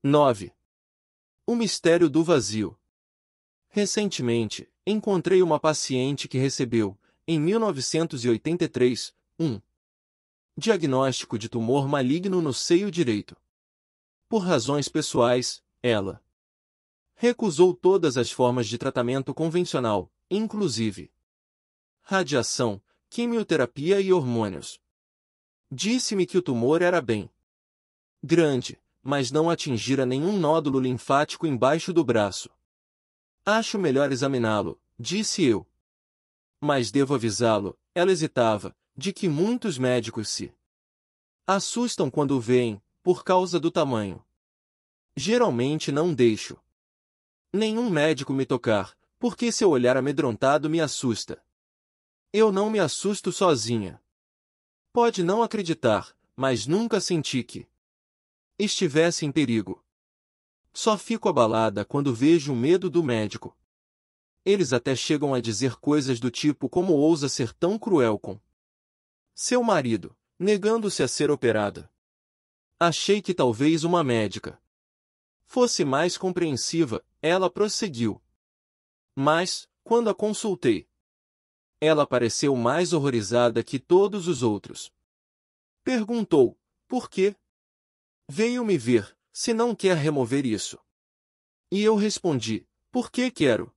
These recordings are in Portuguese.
9. O mistério do vazio. Recentemente, encontrei uma paciente que recebeu, em 1983, um diagnóstico de tumor maligno no seio direito. Por razões pessoais, ela recusou todas as formas de tratamento convencional, inclusive radiação, quimioterapia e hormônios. Disse-me que o tumor era bem grande, mas não atingira nenhum nódulo linfático embaixo do braço. Acho melhor examiná-lo, disse eu. Mas devo avisá-lo, ela hesitava, de que muitos médicos se assustam quando o veem, por causa do tamanho. Geralmente não deixo nenhum médico me tocar, porque seu olhar amedrontado me assusta. Eu não me assusto sozinha. Pode não acreditar, mas nunca senti que estivesse em perigo. Só fico abalada quando vejo o medo do médico. Eles até chegam a dizer coisas do tipo como ousa ser tão cruel com seu marido, negando-se a ser operada. Achei que talvez uma médica fosse mais compreensiva, ela prosseguiu. Mas, quando a consultei, ela pareceu mais horrorizada que todos os outros. Perguntou, por quê? Veio me ver, se não quer remover isso. E eu respondi, porque quero.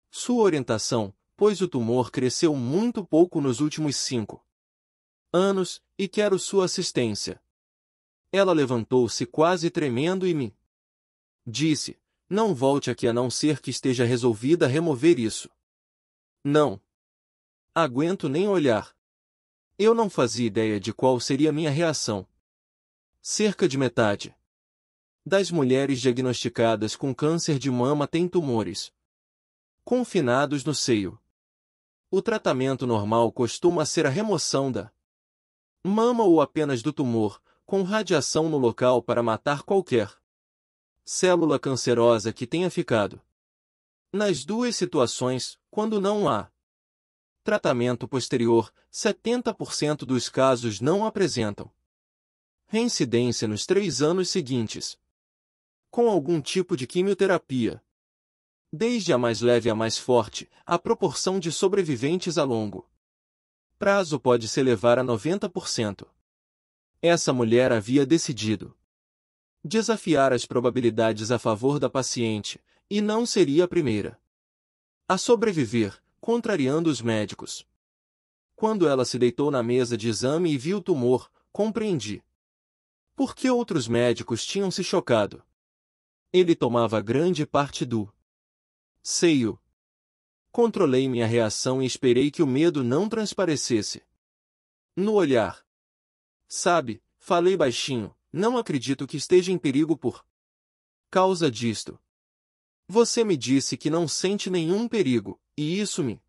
Sua orientação, pois o tumor cresceu muito pouco nos últimos 5 anos, e quero sua assistência. Ela levantou-se quase tremendo e me disse, não volte aqui a não ser que esteja resolvida a remover isso. Não aguento nem olhar. Eu não fazia ideia de qual seria minha reação. Cerca de metade das mulheres diagnosticadas com câncer de mama têm tumores confinados no seio. O tratamento normal costuma ser a remoção da mama ou apenas do tumor, com radiação no local para matar qualquer célula cancerosa que tenha ficado. Nas duas situações, quando não há tratamento posterior, 70% dos casos não apresentam reincidência nos 3 anos seguintes, com algum tipo de quimioterapia. Desde a mais leve à mais forte, a proporção de sobreviventes a longo prazo pode se elevar a 90%. Essa mulher havia decidido desafiar as probabilidades a favor da paciente, e não seria a primeira a sobreviver, contrariando os médicos. Quando ela se deitou na mesa de exame e viu o tumor, compreendi por que outros médicos tinham se chocado. Ele tomava grande parte do seio. Controlei minha reação e esperei que o medo não transparecesse no olhar. Sabe, falei baixinho, não acredito que esteja em perigo por causa disto. Você me disse que não sente nenhum perigo, e isso me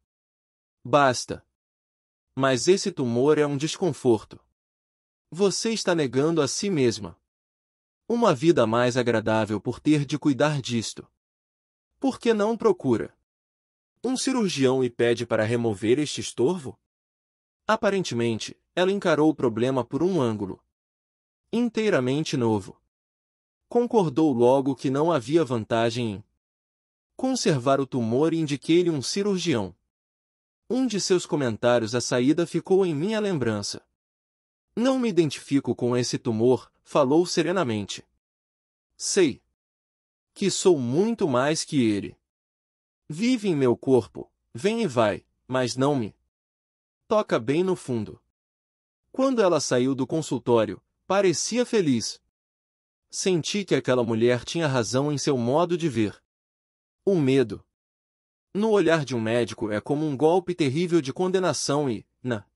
basta. Mas esse tumor é um desconforto. Você está negando a si mesma uma vida mais agradável por ter de cuidar disto. Por que não procura um cirurgião e pede para remover este estorvo? Aparentemente, ela encarou o problema por um ângulo inteiramente novo. Concordou logo que não havia vantagem em conservar o tumor e indiquei-lhe um cirurgião. Um de seus comentários à saída ficou em minha lembrança. Não me identifico com esse tumor, falou serenamente. Sei que sou muito mais que ele. Vive em meu corpo, vem e vai, mas não me toca bem no fundo. Quando ela saiu do consultório, parecia feliz. Senti que aquela mulher tinha razão em seu modo de ver. O medo no olhar de um médico é como um golpe terrível de condenação e, na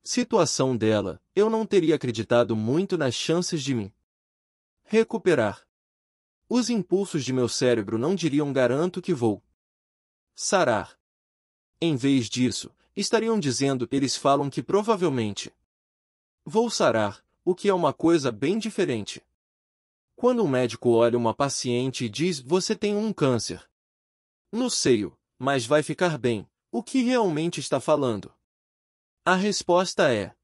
situação dela, eu não teria acreditado muito nas chances de me recuperar. Os impulsos de meu cérebro não diriam garanto que vou sarar. Em vez disso, estariam dizendo eles falam que provavelmente vou sarar, o que é uma coisa bem diferente. Quando um médico olha uma paciente e diz você tem um câncer no seio, mas vai ficar bem, o que realmente está falando? A resposta é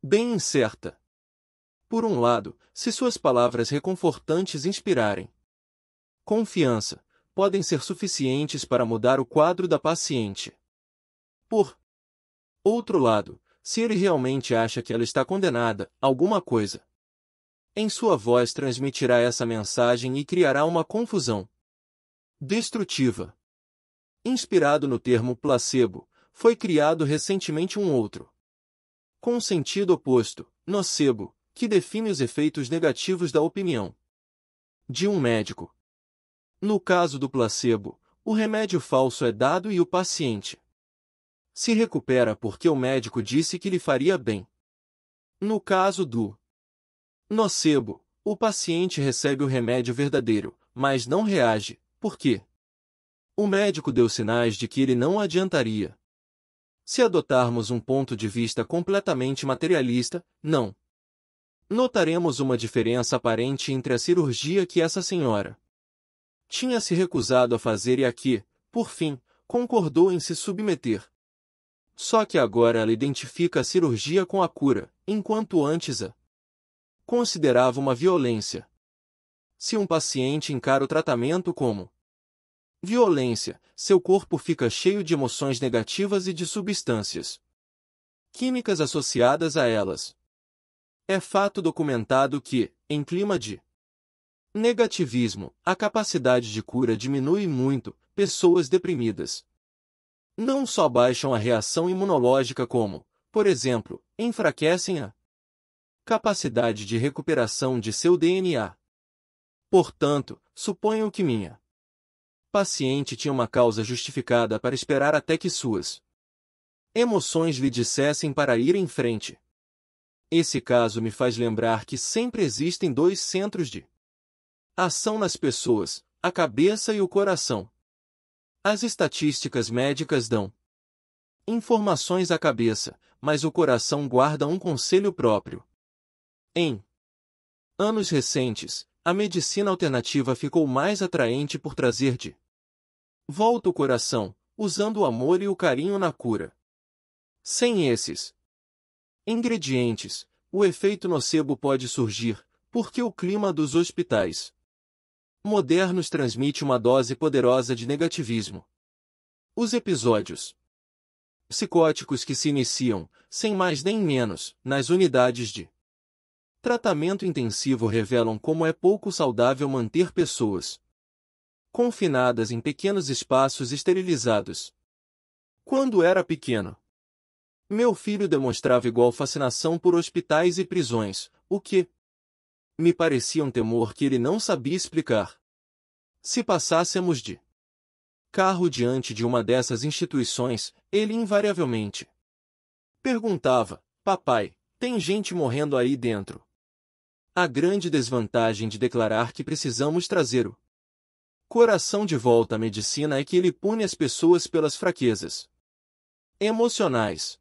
bem incerta. Por um lado, se suas palavras reconfortantes inspirarem confiança, podem ser suficientes para mudar o quadro da paciente. Por outro lado, se ele realmente acha que ela está condenada a alguma coisa, em sua voz transmitirá essa mensagem e criará uma confusão destrutiva. Inspirado no termo placebo, foi criado recentemente um outro, com sentido oposto, nocebo, que define os efeitos negativos da opinião de um médico. No caso do placebo, o remédio falso é dado e o paciente se recupera porque o médico disse que lhe faria bem. No caso do nocebo, o paciente recebe o remédio verdadeiro, mas não reage, porque o médico deu sinais de que ele não adiantaria. Se adotarmos um ponto de vista completamente materialista, não notaremos uma diferença aparente entre a cirurgia que essa senhora tinha se recusado a fazer e a que, por fim, concordou em se submeter. Só que agora ela identifica a cirurgia com a cura, enquanto antes a considerava uma violência. Se um paciente encara o tratamento como violência, seu corpo fica cheio de emoções negativas e de substâncias químicas associadas a elas. É fato documentado que, em clima de negativismo, a capacidade de cura diminui muito. Pessoas deprimidas não só baixam a reação imunológica como, por exemplo, enfraquecem a capacidade de recuperação de seu DNA. Portanto, suponho que minha paciente tinha uma causa justificada para esperar até que suas emoções lhe dissessem para ir em frente. Esse caso me faz lembrar que sempre existem dois centros de ação nas pessoas, a cabeça e o coração. As estatísticas médicas dão informações à cabeça, mas o coração guarda um conselho próprio. Em anos recentes, a medicina alternativa ficou mais atraente por trazer de volta o coração, usando o amor e o carinho na cura. Sem esses ingredientes, o efeito nocebo pode surgir, porque o clima dos hospitais modernos transmite uma dose poderosa de negativismo. Os episódios psicóticos que se iniciam, sem mais nem menos, nas unidades de tratamento intensivo revelam como é pouco saudável manter pessoas confinadas em pequenos espaços esterilizados. Quando era pequeno, meu filho demonstrava igual fascinação por hospitais e prisões, o que me parecia um temor que ele não sabia explicar. Se passássemos de carro diante de uma dessas instituições, ele invariavelmente perguntava: papai, tem gente morrendo aí dentro? A grande desvantagem de declarar que precisamos trazer o coração de volta à medicina é que ele pune as pessoas pelas fraquezas emocionais.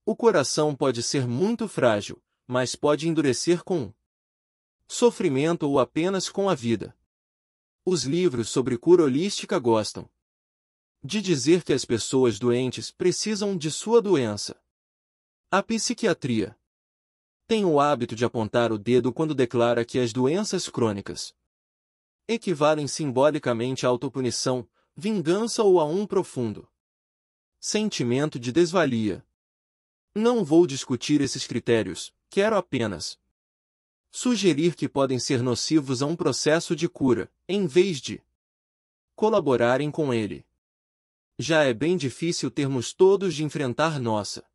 O coração pode ser muito frágil, mas pode endurecer com o sofrimento ou apenas com a vida. Os livros sobre cura holística gostam de dizer que as pessoas doentes precisam de sua doença. A psiquiatria tem o hábito de apontar o dedo quando declara que as doenças crônicas equivalem simbolicamente à autopunição, vingança ou a um profundo sentimento de desvalia. Não vou discutir esses critérios, quero apenas sugerir que podem ser nocivos a um processo de cura, em vez de colaborarem com ele. Já é bem difícil termos todos de enfrentar nossa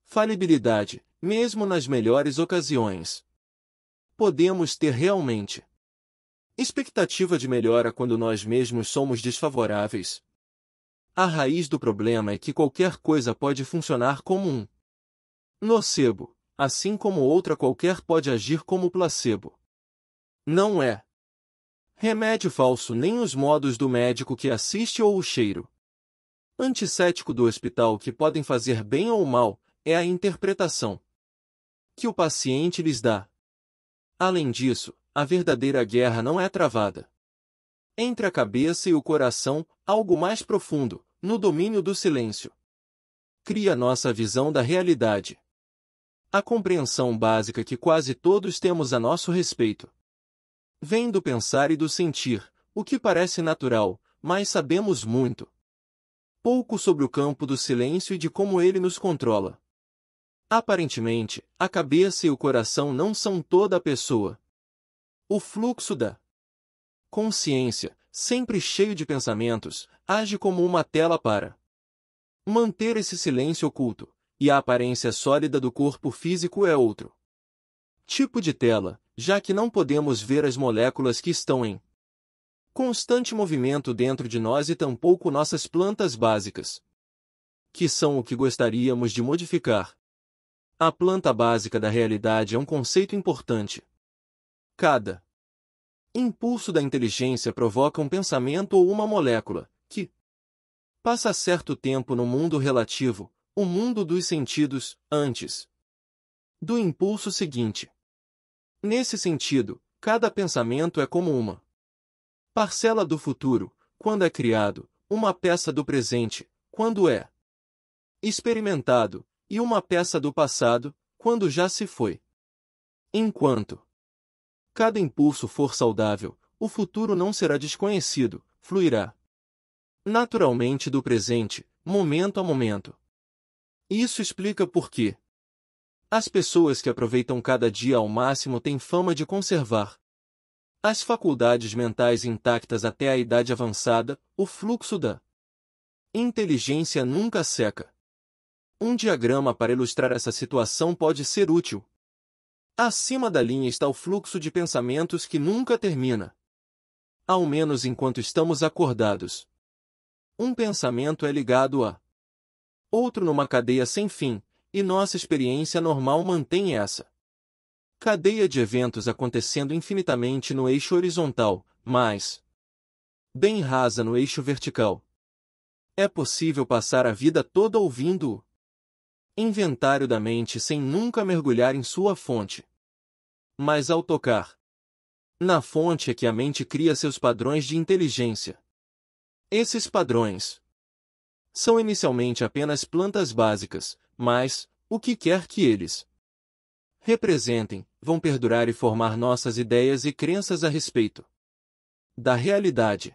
falibilidade, mesmo nas melhores ocasiões. Podemos ter realmente expectativa de melhora quando nós mesmos somos desfavoráveis. A raiz do problema é que qualquer coisa pode funcionar como um nocebo, assim como outra qualquer pode agir como placebo. Não é remédio falso nem os modos do médico que assiste ou o cheiro antisséptico do hospital que podem fazer bem ou mal, é a interpretação que o paciente lhes dá. Além disso, a verdadeira guerra não é travada entre a cabeça e o coração, algo mais profundo, no domínio do silêncio. Cria nossa visão da realidade. A compreensão básica que quase todos temos a nosso respeito vem do pensar e do sentir, o que parece natural, mas sabemos muito pouco sobre o campo do silêncio e de como ele nos controla. Aparentemente, a cabeça e o coração não são toda a pessoa. O fluxo da consciência, sempre cheio de pensamentos, age como uma tela para manter esse silêncio oculto, e a aparência sólida do corpo físico é outro tipo de tela, já que não podemos ver as moléculas que estão em constante movimento dentro de nós e tampouco nossas plantas básicas, que são o que gostaríamos de modificar. A planta básica da realidade é um conceito importante. Cada impulso da inteligência provoca um pensamento ou uma molécula, que passa certo tempo no mundo relativo, o mundo dos sentidos, antes do impulso seguinte. Nesse sentido, cada pensamento é como uma parcela do futuro, quando é criado, uma peça do presente, quando é experimentado, e uma peça do passado, quando já se foi. Enquanto cada impulso for saudável, o futuro não será desconhecido, fluirá naturalmente do presente, momento a momento. Isso explica por que as pessoas que aproveitam cada dia ao máximo têm fama de conservar as faculdades mentais intactas até a idade avançada. O fluxo da inteligência nunca seca. Um diagrama para ilustrar essa situação pode ser útil. Acima da linha está o fluxo de pensamentos que nunca termina. Ao menos enquanto estamos acordados. Um pensamento é ligado a outro numa cadeia sem fim, e nossa experiência normal mantém essa cadeia de eventos acontecendo infinitamente no eixo horizontal, mas bem rasa no eixo vertical. É possível passar a vida toda ouvindo o inventário da mente sem nunca mergulhar em sua fonte. Mas ao tocar na fonte é que a mente cria seus padrões de inteligência. Esses padrões são inicialmente apenas plantas básicas, mas, o que quer que eles representem, vão perdurar e formar nossas ideias e crenças a respeito da realidade.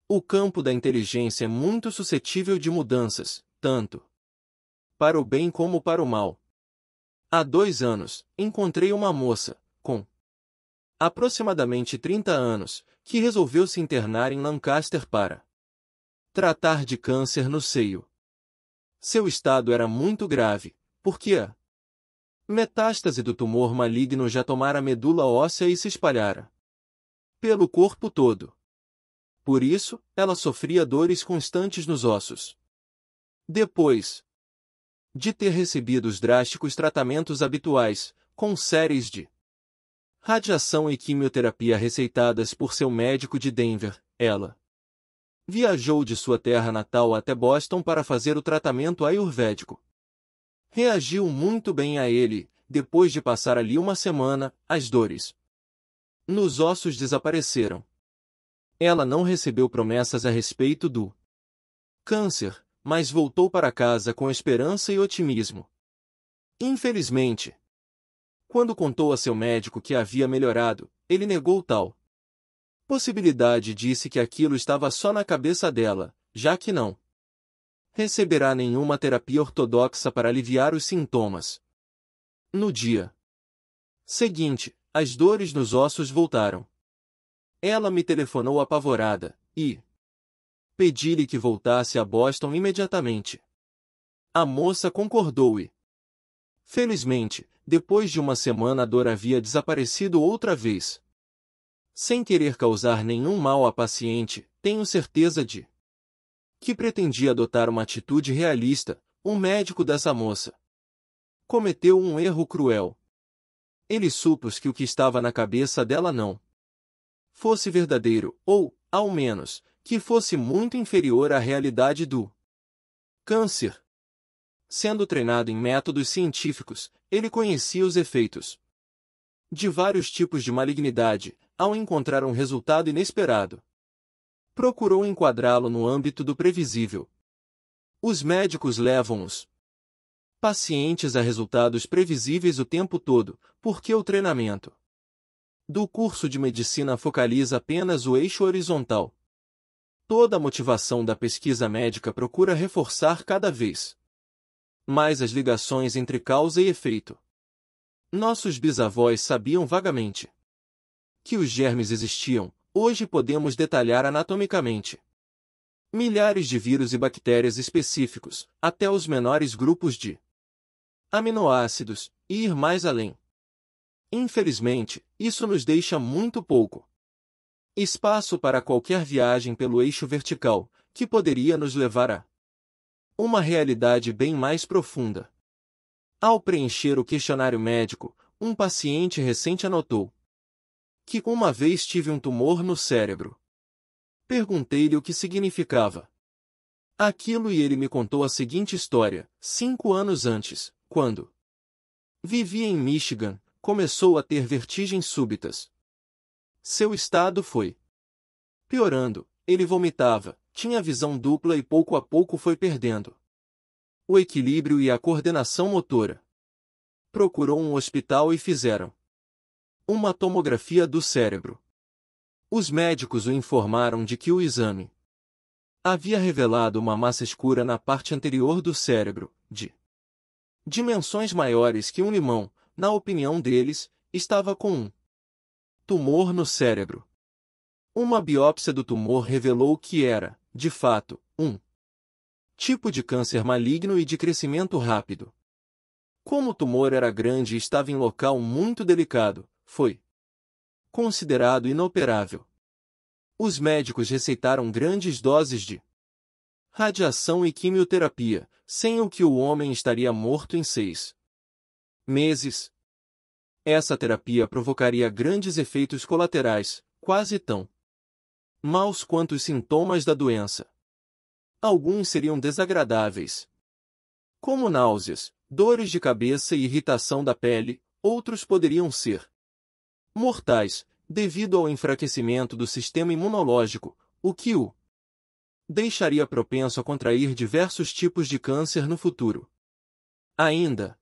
O campo da inteligência é muito suscetível de mudanças, tanto para o bem como para o mal. Há 2 anos, encontrei uma moça, com aproximadamente 30 anos, que resolveu se internar em Lancaster para tratar de câncer no seio. Seu estado era muito grave, porque a metástase do tumor maligno já tomara a medula óssea e se espalhara pelo corpo todo. Por isso, ela sofria dores constantes nos ossos. Depois de ter recebido os drásticos tratamentos habituais, com séries de radiação e quimioterapia receitadas por seu médico de Denver, ela viajou de sua terra natal até Boston para fazer o tratamento ayurvédico. Reagiu muito bem a ele. Depois de passar ali uma semana, as dores nos ossos desapareceram. Ela não recebeu promessas a respeito do câncer, mas voltou para casa com esperança e otimismo. Infelizmente, quando contou a seu médico que havia melhorado, ele negou tal possibilidade e disse que aquilo estava só na cabeça dela, já que não receberá nenhuma terapia ortodoxa para aliviar os sintomas. No dia seguinte, as dores nos ossos voltaram. Ela me telefonou apavorada, e pedi-lhe que voltasse a Boston imediatamente. A moça concordou e, felizmente, depois de uma semana a dor havia desaparecido outra vez. Sem querer causar nenhum mal à paciente, tenho certeza de que pretendia adotar uma atitude realista. O médico dessa moça cometeu um erro cruel. Ele supôs que o que estava na cabeça dela não fosse verdadeiro, ou, ao menos, que fosse muito inferior à realidade do câncer. Sendo treinado em métodos científicos, ele conhecia os efeitos de vários tipos de malignidade. Ao encontrar um resultado inesperado, procurou enquadrá-lo no âmbito do previsível. Os médicos levam os Pacientes a resultados previsíveis o tempo todo, porque o treinamento do curso de medicina focaliza apenas o eixo horizontal. Toda a motivação da pesquisa médica procura reforçar cada vez mais as ligações entre causa e efeito. Nossos bisavós sabiam vagamente que os germes existiam, hoje podemos detalhar anatomicamente milhares de vírus e bactérias específicos, até os menores grupos de aminoácidos, e ir mais além. Infelizmente, isso nos deixa muito pouco espaço para qualquer viagem pelo eixo vertical, que poderia nos levar a uma realidade bem mais profunda. Ao preencher o questionário médico, um paciente recente anotou que uma vez tive um tumor no cérebro. Perguntei-lhe o que significava aquilo e ele me contou a seguinte história: 5 anos antes, quando vivia em Michigan, começou a ter vertigens súbitas. Seu estado foi piorando, ele vomitava, tinha visão dupla e pouco a pouco foi perdendo o equilíbrio e a coordenação motora. Procurou um hospital e fizeram uma tomografia do cérebro. Os médicos o informaram de que o exame havia revelado uma massa escura na parte anterior do cérebro, de dimensões maiores que um limão. Na opinião deles, estava com um tumor no cérebro. Uma biópsia do tumor revelou que era, de fato, um tipo de câncer maligno e de crescimento rápido. Como o tumor era grande e estava em local muito delicado, foi considerado inoperável. Os médicos receitaram grandes doses de radiação e quimioterapia, sem o que o homem estaria morto em 6 meses. Essa terapia provocaria grandes efeitos colaterais, quase tão maus quanto os sintomas da doença. Alguns seriam desagradáveis, como náuseas, dores de cabeça e irritação da pele, outros poderiam ser mortais, devido ao enfraquecimento do sistema imunológico, o que o deixaria propenso a contrair diversos tipos de câncer no futuro. Ainda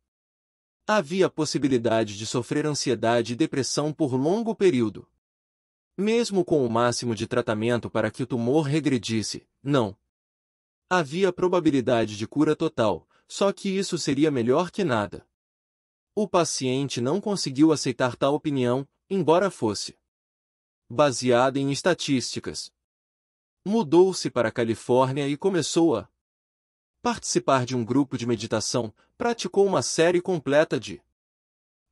havia a possibilidade de sofrer ansiedade e depressão por longo período. Mesmo com o máximo de tratamento para que o tumor regredisse, não havia probabilidade de cura total, só que isso seria melhor que nada. O paciente não conseguiu aceitar tal opinião, embora fosse baseada em estatísticas. Mudou-se para a Califórnia e começou a participar de um grupo de meditação, praticou uma série completa de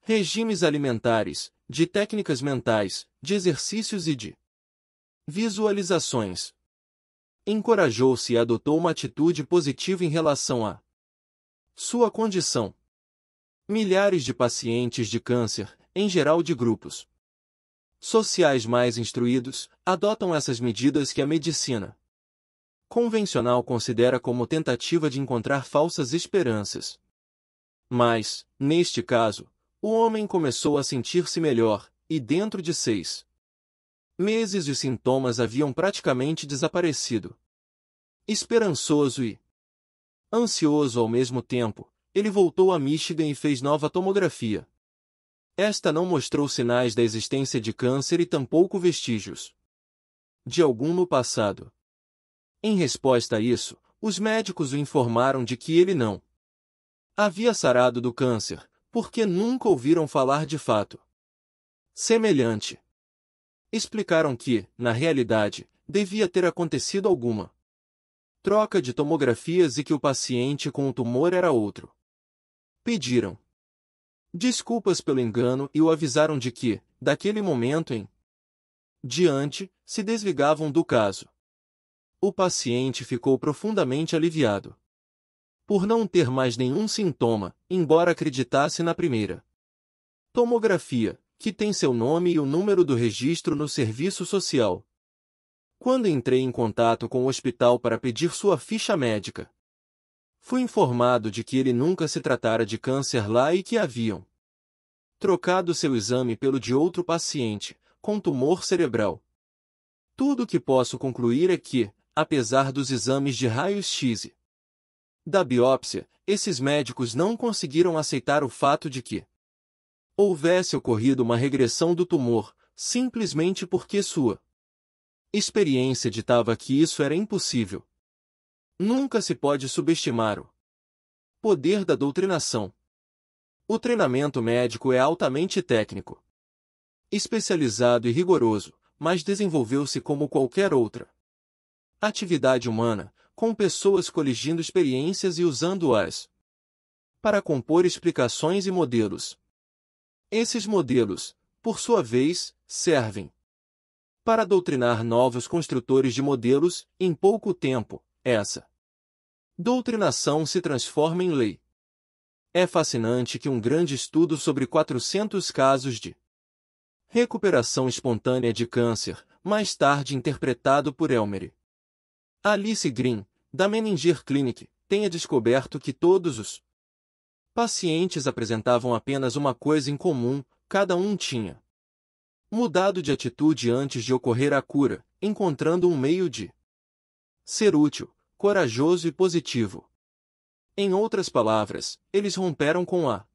regimes alimentares, de técnicas mentais, de exercícios e de visualizações. Encorajou-se e adotou uma atitude positiva em relação a sua condição. Milhares de pacientes de câncer, em geral de grupos sociais mais instruídos, adotam essas medidas que a medicina convencional considera como tentativa de encontrar falsas esperanças. Mas, neste caso, o homem começou a sentir-se melhor, e dentro de 6 meses os sintomas haviam praticamente desaparecido. Esperançoso e ansioso ao mesmo tempo, ele voltou a Michigan e fez nova tomografia. Esta não mostrou sinais da existência de câncer e tampouco vestígios de algum no passado. Em resposta a isso, os médicos o informaram de que ele não havia sarado do câncer, porque nunca ouviram falar de fato semelhante. Explicaram que, na realidade, devia ter acontecido alguma troca de tomografias e que o paciente com o tumor era outro. Pediram desculpas pelo engano e o avisaram de que, daquele momento em diante, se desligavam do caso. O paciente ficou profundamente aliviado por não ter mais nenhum sintoma, embora acreditasse na primeira tomografia, que tem seu nome e o número do registro no serviço social. Quando entrei em contato com o hospital para pedir sua ficha médica, fui informado de que ele nunca se tratara de câncer lá e que haviam trocado seu exame pelo de outro paciente, com tumor cerebral. Tudo o que posso concluir é que, apesar dos exames de raios-x e da biópsia, esses médicos não conseguiram aceitar o fato de que houvesse ocorrido uma regressão do tumor, simplesmente porque sua experiência ditava que isso era impossível. Nunca se pode subestimar o poder da doutrinação. O treinamento médico é altamente técnico, especializado e rigoroso, mas desenvolveu-se como qualquer outra atividade humana, com pessoas coligindo experiências e usando-as para compor explicações e modelos. Esses modelos, por sua vez, servem para doutrinar novos construtores de modelos. Em pouco tempo, essa doutrinação se transforma em lei. É fascinante que um grande estudo sobre 400 casos de recuperação espontânea de câncer, mais tarde interpretado por Elmer Alice Green, da Menninger Clinic, tenha descoberto que todos os pacientes apresentavam apenas uma coisa em comum: cada um tinha mudado de atitude antes de ocorrer a cura, encontrando um meio de ser útil, corajoso e positivo. Em outras palavras, eles romperam com a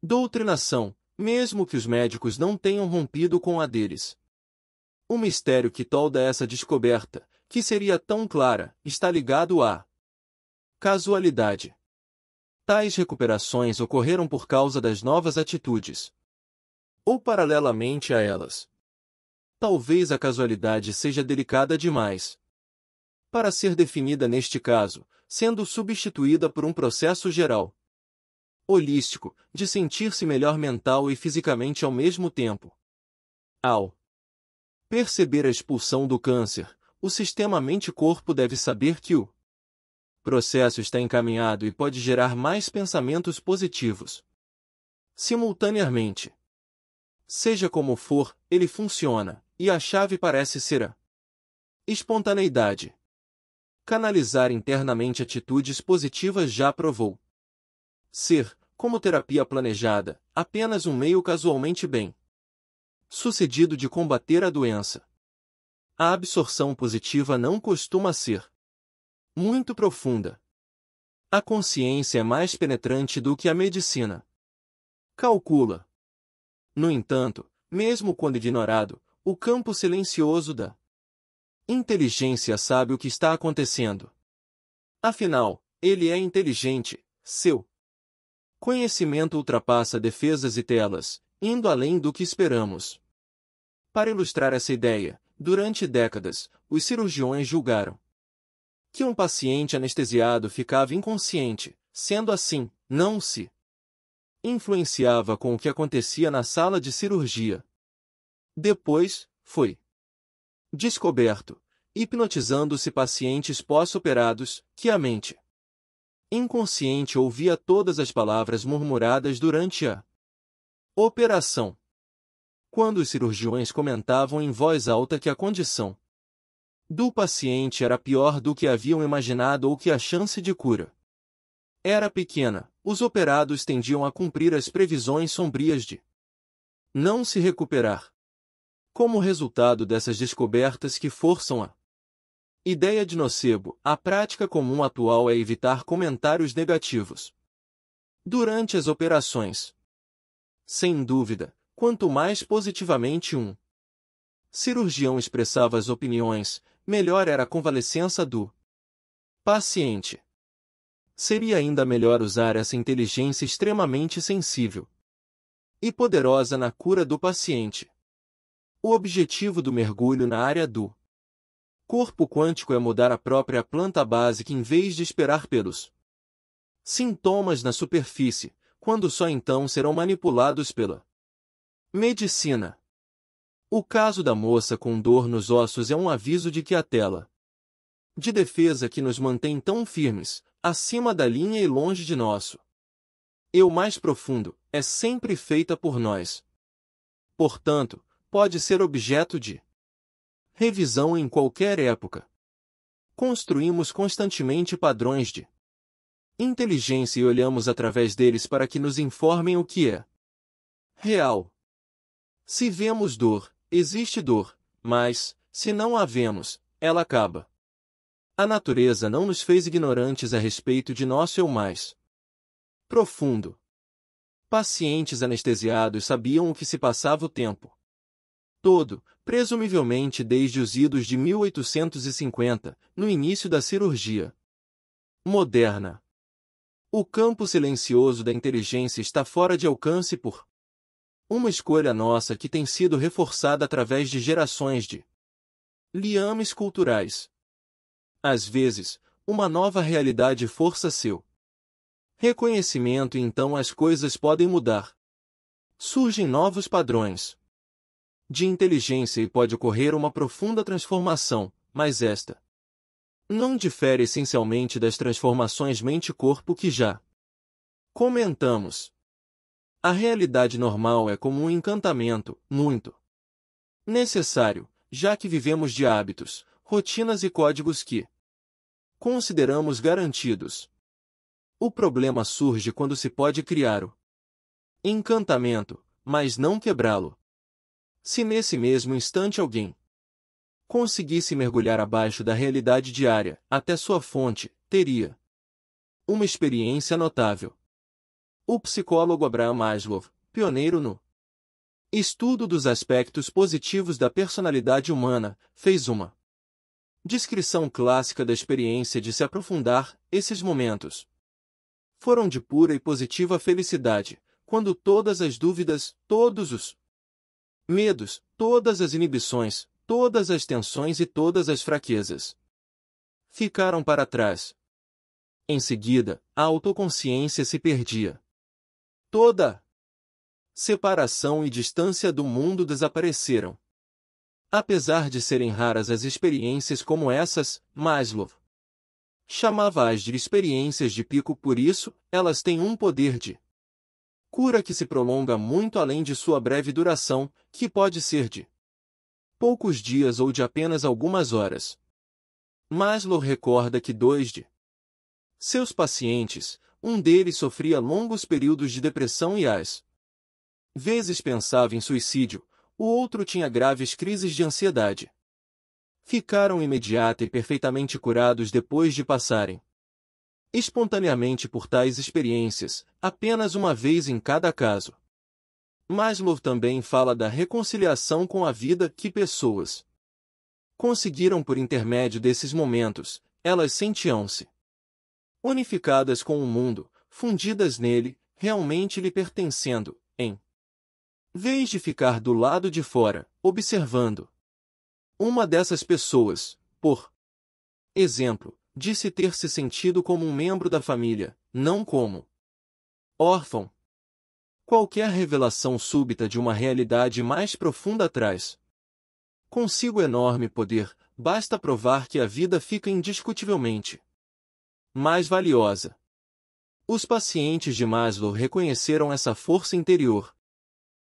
doutrinação, mesmo que os médicos não tenham rompido com a deles. O mistério que tolda essa descoberta, que seria tão clara, está ligado à casualidade. Tais recuperações ocorreram por causa das novas atitudes, ou paralelamente a elas. Talvez a casualidade seja delicada demais para ser definida neste caso, sendo substituída por um processo geral, holístico, de sentir-se melhor mental e fisicamente ao mesmo tempo. Ao perceber a expulsão do câncer, o sistema mente-corpo deve saber que o processo está encaminhado e pode gerar mais pensamentos positivos simultaneamente. Seja como for, ele funciona, e a chave parece ser a espontaneidade. Canalizar internamente atitudes positivas já provou ser, como terapia planejada, apenas um meio casualmente bem sucedido de combater a doença. A absorção positiva não costuma ser muito profunda. A consciência é mais penetrante do que a medicina calcula. No entanto, mesmo quando ignorado, o campo silencioso da inteligência sabe o que está acontecendo. Afinal, ele é inteligente, seu conhecimento ultrapassa defesas e telas, indo além do que esperamos. Para ilustrar essa ideia, durante décadas, os cirurgiões julgaram que um paciente anestesiado ficava inconsciente, sendo assim, não se influenciava com o que acontecia na sala de cirurgia. Depois, foi descoberto, hipnotizando-se pacientes pós-operados, que a mente inconsciente ouvia todas as palavras murmuradas durante a operação. Quando os cirurgiões comentavam em voz alta que a condição do paciente era pior do que haviam imaginado ou que a chance de cura era pequena, os operados tendiam a cumprir as previsões sombrias de não se recuperar. Como resultado dessas descobertas que forçam a ideia de nocebo, a prática comum atual é evitar comentários negativos durante as operações. Sem dúvida, quanto mais positivamente um cirurgião expressava as opiniões, melhor era a convalescença do paciente. Seria ainda melhor usar essa inteligência extremamente sensível e poderosa na cura do paciente. O objetivo do mergulho na área do corpo quântico é mudar a própria planta básica em vez de esperar pelos sintomas na superfície, quando só então serão manipulados pela medicina. O caso da moça com dor nos ossos é um aviso de que a tela de defesa que nos mantém tão firmes, acima da linha e longe de nosso eu mais profundo, é sempre feita por nós. Portanto, pode ser objeto de revisão em qualquer época. Construímos constantemente padrões de inteligência e olhamos através deles para que nos informem o que é real. Se vemos dor, existe dor, mas, se não a vemos, ela acaba. A natureza não nos fez ignorantes a respeito de nosso eu mais profundo. Pacientes anestesiados sabiam o que se passava o tempo todo, presumivelmente desde os idos de 1850, no início da cirurgia moderna. O campo silencioso da inteligência está fora de alcance por uma escolha nossa que tem sido reforçada através de gerações de liames culturais. Às vezes, uma nova realidade força seu reconhecimento e então as coisas podem mudar. Surgem novos padrões de inteligência e pode ocorrer uma profunda transformação, mas esta não difere essencialmente das transformações mente-corpo que já comentamos. A realidade normal é como um encantamento, muito necessário, já que vivemos de hábitos, rotinas e códigos que consideramos garantidos. O problema surge quando se pode criar o encantamento, mas não quebrá-lo. Se nesse mesmo instante alguém conseguisse mergulhar abaixo da realidade diária, até sua fonte, teria uma experiência notável. O psicólogo Abraham Maslow, pioneiro no estudo dos aspectos positivos da personalidade humana, fez uma descrição clássica da experiência de se aprofundar. Esses momentos foram de pura e positiva felicidade, quando todas as dúvidas, todos os medos, todas as inibições, todas as tensões e todas as fraquezas ficaram para trás. Em seguida, a autoconsciência se perdia. Toda separação e distância do mundo desapareceram. Apesar de serem raras as experiências como essas, Maslow chamava-as de experiências de pico, por isso, elas têm um poder de cura que se prolonga muito além de sua breve duração, que pode ser de poucos dias ou de apenas algumas horas. Maslow recorda que dois de seus pacientes, um deles sofria longos períodos de depressão e às vezes pensava em suicídio, o outro tinha graves crises de ansiedade. Ficaram imediata e perfeitamente curados depois de passarem espontaneamente por tais experiências, apenas uma vez em cada caso. Maslow também fala da reconciliação com a vida que pessoas conseguiram por intermédio desses momentos. Elas sentiam-se unificadas com o mundo, fundidas nele, realmente lhe pertencendo, em vez de ficar do lado de fora, observando. Uma dessas pessoas, por exemplo, disse ter se sentido como um membro da família, não como órfão. Qualquer revelação súbita de uma realidade mais profunda traz consigo enorme poder, basta provar que a vida fica indiscutivelmente mais valiosa. Os pacientes de Maslow reconheceram essa força interior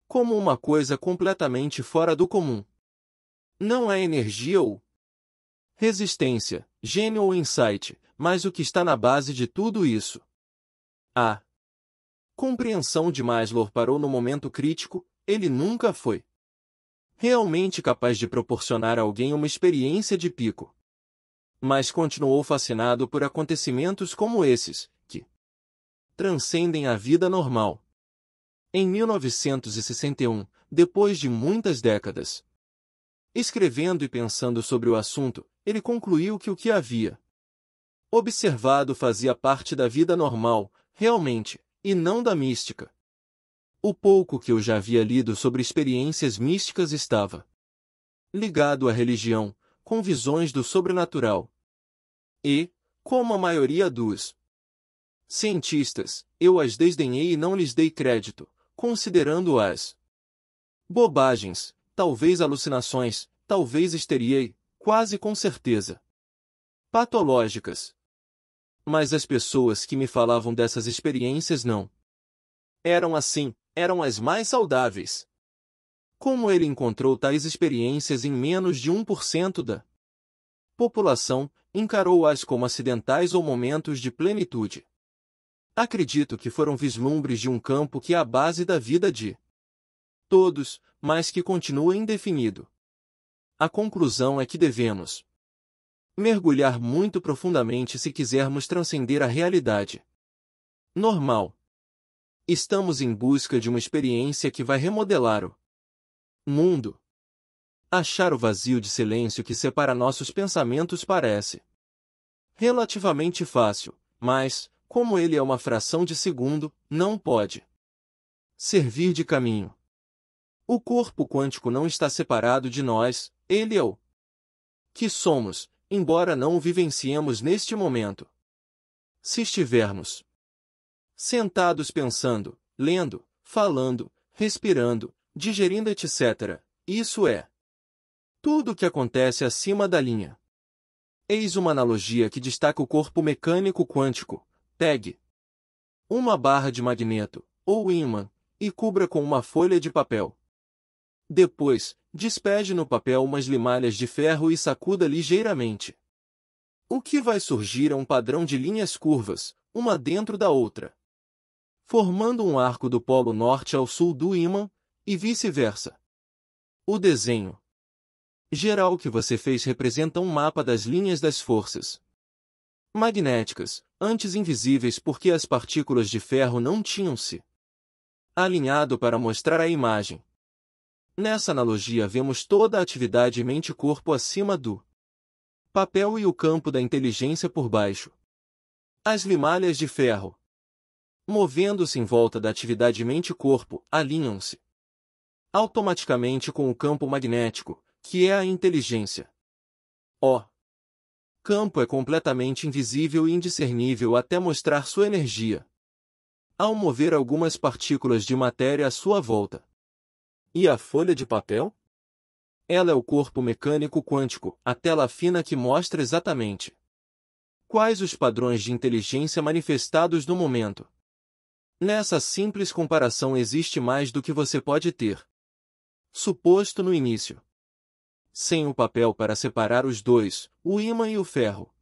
como uma coisa completamente fora do comum. Não é energia ou resistência, gênio ou insight, mas o que está na base de tudo isso. A compreensão de Maslow parou no momento crítico. Ele nunca foi realmente capaz de proporcionar a alguém uma experiência de pico, mas continuou fascinado por acontecimentos como esses, que transcendem a vida normal. Em 1961, depois de muitas décadas escrevendo e pensando sobre o assunto, ele concluiu que o que havia observado fazia parte da vida normal, realmente, e não da mística. O pouco que eu já havia lido sobre experiências místicas estava ligado à religião, com visões do sobrenatural. E, como a maioria dos cientistas, eu as desdenhei e não lhes dei crédito, considerando-as bobagens, talvez alucinações, talvez histeria, quase com certeza patológicas. Mas as pessoas que me falavam dessas experiências não eram assim, eram as mais saudáveis. Como ele encontrou tais experiências em menos de 1% da população, encarou-as como acidentais ou momentos de plenitude. Acredito que foram vislumbres de um campo que é a base da vida de todos, mas que continua indefinido. A conclusão é que devemos mergulhar muito profundamente se quisermos transcender a realidade normal. Estamos em busca de uma experiência que vai remodelar o mundo. Achar o vazio de silêncio que separa nossos pensamentos parece relativamente fácil, mas, como ele é uma fração de segundo, não pode servir de caminho. O corpo quântico não está separado de nós, ele é o que somos, embora não o vivenciemos neste momento. Se estivermos sentados pensando, lendo, falando, respirando, digerindo, etc., isso é tudo o que acontece acima da linha. Eis uma analogia que destaca o corpo mecânico quântico. Pegue uma barra de magneto, ou ímã, e cubra com uma folha de papel. Depois, despeje no papel umas limalhas de ferro e sacuda ligeiramente. O que vai surgir é um padrão de linhas curvas, uma dentro da outra, formando um arco do polo norte ao sul do ímã, e vice-versa. O desenho geral que você fez representa um mapa das linhas das forças magnéticas, antes invisíveis porque as partículas de ferro não tinham se alinhado para mostrar a imagem. Nessa analogia vemos toda a atividade mente-corpo acima do papel e o campo da inteligência por baixo. As limalhas de ferro, movendo-se em volta da atividade mente-corpo, alinham-se automaticamente com o campo magnético, que é a inteligência. O campo é completamente invisível e indiscernível até mostrar sua energia ao mover algumas partículas de matéria à sua volta. E a folha de papel? Ela é o corpo mecânico quântico, a tela fina que mostra exatamente quais os padrões de inteligência manifestados no momento. Nessa simples comparação existe mais do que você pode ter suposto no início. Sem o papel para separar os dois, o ímã e o ferro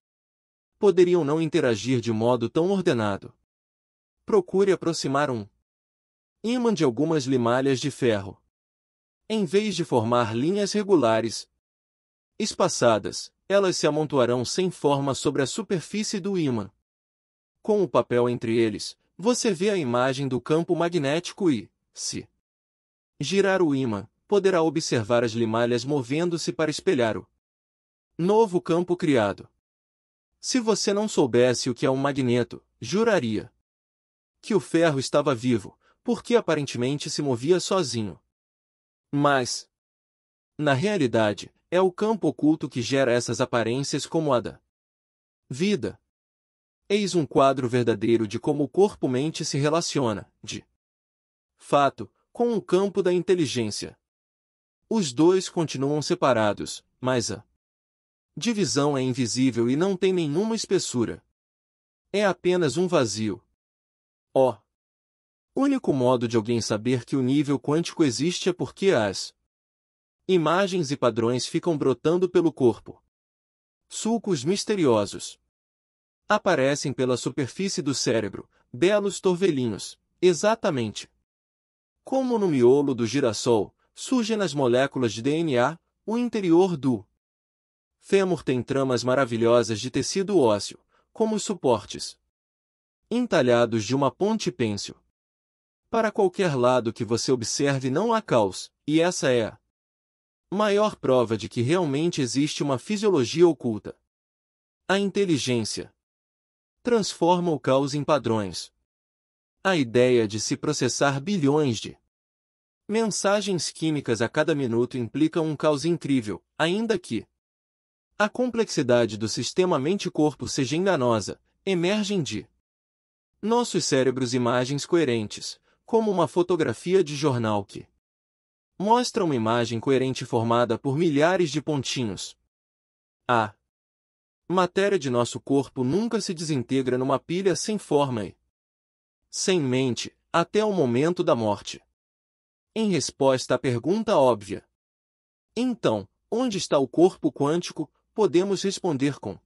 poderiam não interagir de modo tão ordenado. Procure aproximar um ímã de algumas limalhas de ferro. Em vez de formar linhas regulares espaçadas, elas se amontoarão sem forma sobre a superfície do ímã. Com o papel entre eles, você vê a imagem do campo magnético e, se girar o ímã, poderá observar as limalhas movendo-se para espelhar o novo campo criado. Se você não soubesse o que é um magneto, juraria que o ferro estava vivo, porque aparentemente se movia sozinho. Mas, na realidade, é o campo oculto que gera essas aparências como a da vida. Eis um quadro verdadeiro de como o corpo-mente se relaciona, de fato, com o campo da inteligência. Os dois continuam separados, mas a divisão é invisível e não tem nenhuma espessura. É apenas um vazio. O único modo de alguém saber que o nível quântico existe é porque as imagens e padrões ficam brotando pelo corpo. Sulcos misteriosos aparecem pela superfície do cérebro, belos torvelinhos, exatamente como no miolo do girassol. Surgem nas moléculas de DNA, o interior do fêmur tem tramas maravilhosas de tecido ósseo, como os suportes entalhados de uma ponte pêncil. Para qualquer lado que você observe não há caos, e essa é a maior prova de que realmente existe uma fisiologia oculta. A inteligência transforma o caos em padrões. A ideia de se processar bilhões de mensagens químicas a cada minuto implica um caos incrível, ainda que a complexidade do sistema mente-corpo seja enganosa, emergem de nossos cérebros imagens coerentes, como uma fotografia de jornal que mostra uma imagem coerente formada por milhares de pontinhos. A matéria de nosso corpo nunca se desintegra numa pilha sem forma e sem mente, até o momento da morte. Em resposta à pergunta óbvia: então, onde está o corpo quântico? Podemos responder com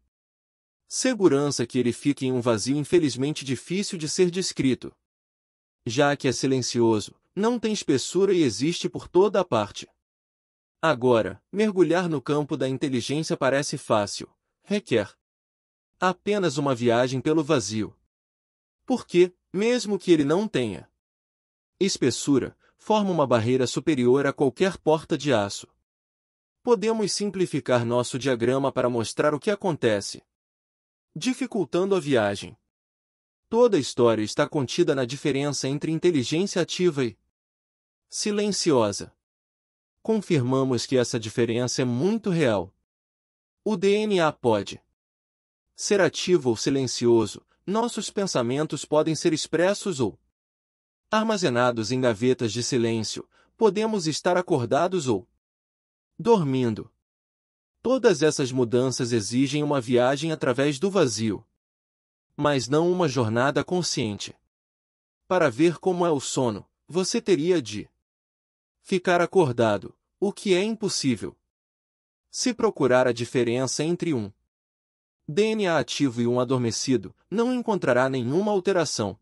segurança que ele fica em um vazio infelizmente difícil de ser descrito. Já que é silencioso, não tem espessura e existe por toda a parte. Agora, mergulhar no campo da inteligência parece fácil. Requer apenas uma viagem pelo vazio. Porque, mesmo que ele não tenha espessura, forma uma barreira superior a qualquer porta de aço. Podemos simplificar nosso diagrama para mostrar o que acontece, dificultando a viagem. Toda a história está contida na diferença entre inteligência ativa e silenciosa. Confirmamos que essa diferença é muito real. O DNA pode ser ativo ou silencioso, nossos pensamentos podem ser expressos ou armazenados em gavetas de silêncio, podemos estar acordados ou dormindo. Todas essas mudanças exigem uma viagem através do vazio, mas não uma jornada consciente. Para ver como é o sono, você teria de ficar acordado, o que é impossível. Se procurar a diferença entre um DNA ativo e um adormecido, não encontrará nenhuma alteração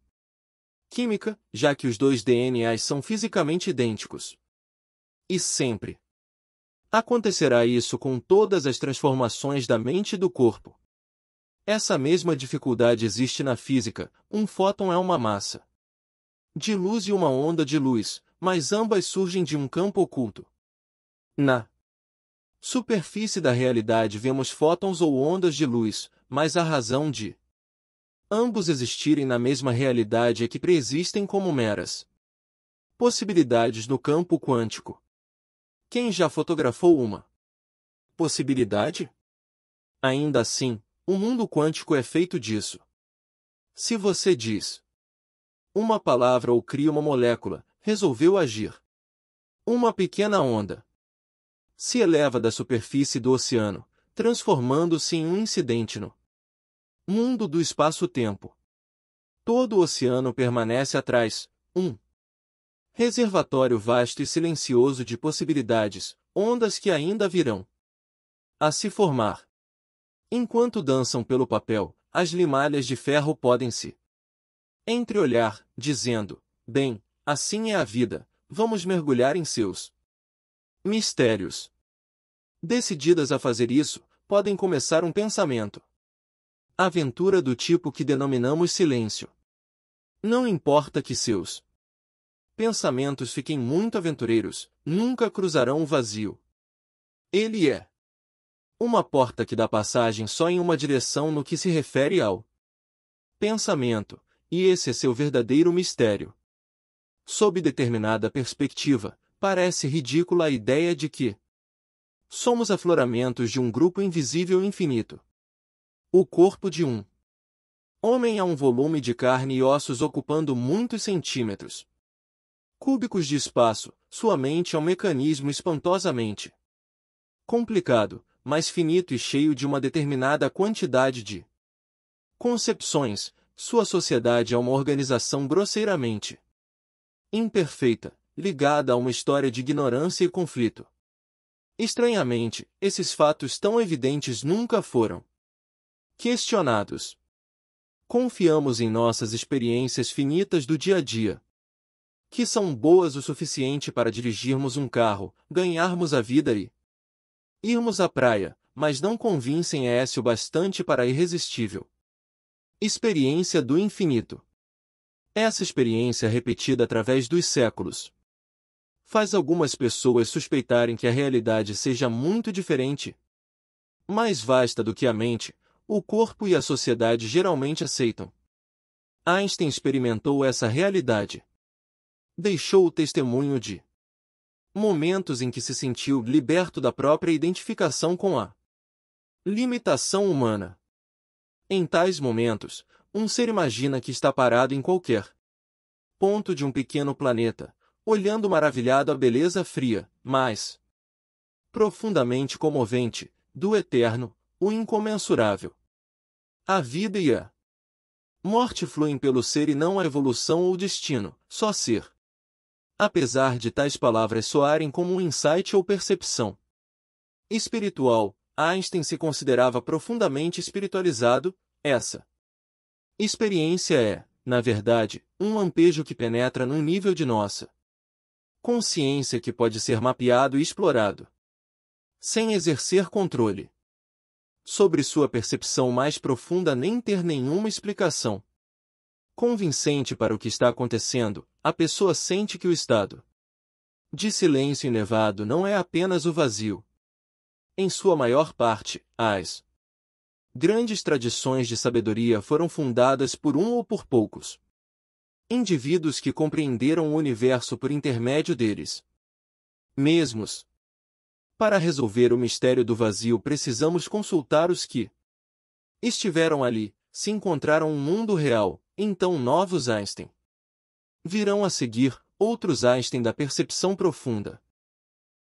química, já que os dois DNAs são fisicamente idênticos. E sempre acontecerá isso com todas as transformações da mente e do corpo. Essa mesma dificuldade existe na física. Um fóton é uma massa de luz e uma onda de luz, mas ambas surgem de um campo oculto. Na superfície da realidade vemos fótons ou ondas de luz, mas a razão de ambos existirem na mesma realidade é que preexistem como meras possibilidades no campo quântico. Quem já fotografou uma possibilidade? Ainda assim, o mundo quântico é feito disso. Se você diz uma palavra ou cria uma molécula, resolveu agir. Uma pequena onda se eleva da superfície do oceano, transformando-se em um incidente no mundo do espaço-tempo. Todo o oceano permanece atrás, um reservatório vasto e silencioso de possibilidades, ondas que ainda virão a se formar. Enquanto dançam pelo papel, as limalhas de ferro podem se entreolhar, dizendo: bem, assim é a vida, vamos mergulhar em seus mistérios. Decididas a fazer isso, podem começar um pensamento. Aventura do tipo que denominamos silêncio. Não importa que seus pensamentos fiquem muito aventureiros, nunca cruzarão o vazio. Ele é uma porta que dá passagem só em uma direção no que se refere ao pensamento, e esse é seu verdadeiro mistério. Sob determinada perspectiva, parece ridícula a ideia de que somos afloramentos de um grupo invisível infinito. O corpo de um homem é um volume de carne e ossos ocupando muitos centímetros cúbicos de espaço. Sua mente é um mecanismo espantosamente complicado, mas finito e cheio de uma determinada quantidade de concepções. Sua sociedade é uma organização grosseiramente imperfeita, ligada a uma história de ignorância e conflito. Estranhamente, esses fatos tão evidentes nunca foram questionados. Confiamos em nossas experiências finitas do dia a dia, que são boas o suficiente para dirigirmos um carro, ganharmos a vida e irmos à praia, mas não convincem o bastante para a irresistível experiência do infinito. Essa experiência repetida através dos séculos faz algumas pessoas suspeitarem que a realidade seja muito diferente, mais vasta do que a mente, o corpo e a sociedade geralmente aceitam. Einstein experimentou essa realidade. Deixou o testemunho de momentos em que se sentiu liberto da própria identificação com a limitação humana. Em tais momentos, um ser imagina que está parado em qualquer ponto de um pequeno planeta, olhando maravilhado a beleza fria, mas profundamente comovente, do eterno, o incomensurável. A vida e a morte fluem pelo ser e não a evolução ou destino, só ser. Apesar de tais palavras soarem como um insight ou percepção espiritual, Einstein se considerava profundamente espiritualizado. Essa experiência é, na verdade, um lampejo que penetra num nível de nossa consciência que pode ser mapeado e explorado, sem exercer controle sobre sua percepção mais profunda nem ter nenhuma explicação convincente para o que está acontecendo, a pessoa sente que o estado de silêncio inevado não é apenas o vazio. Em sua maior parte, as grandes tradições de sabedoria foram fundadas por um ou por poucos indivíduos que compreenderam o universo por intermédio deles mesmos. Para resolver o mistério do vazio, precisamos consultar os que estiveram ali, se encontraram um mundo real, então novos Einstein virão a seguir, outros Einstein da percepção profunda.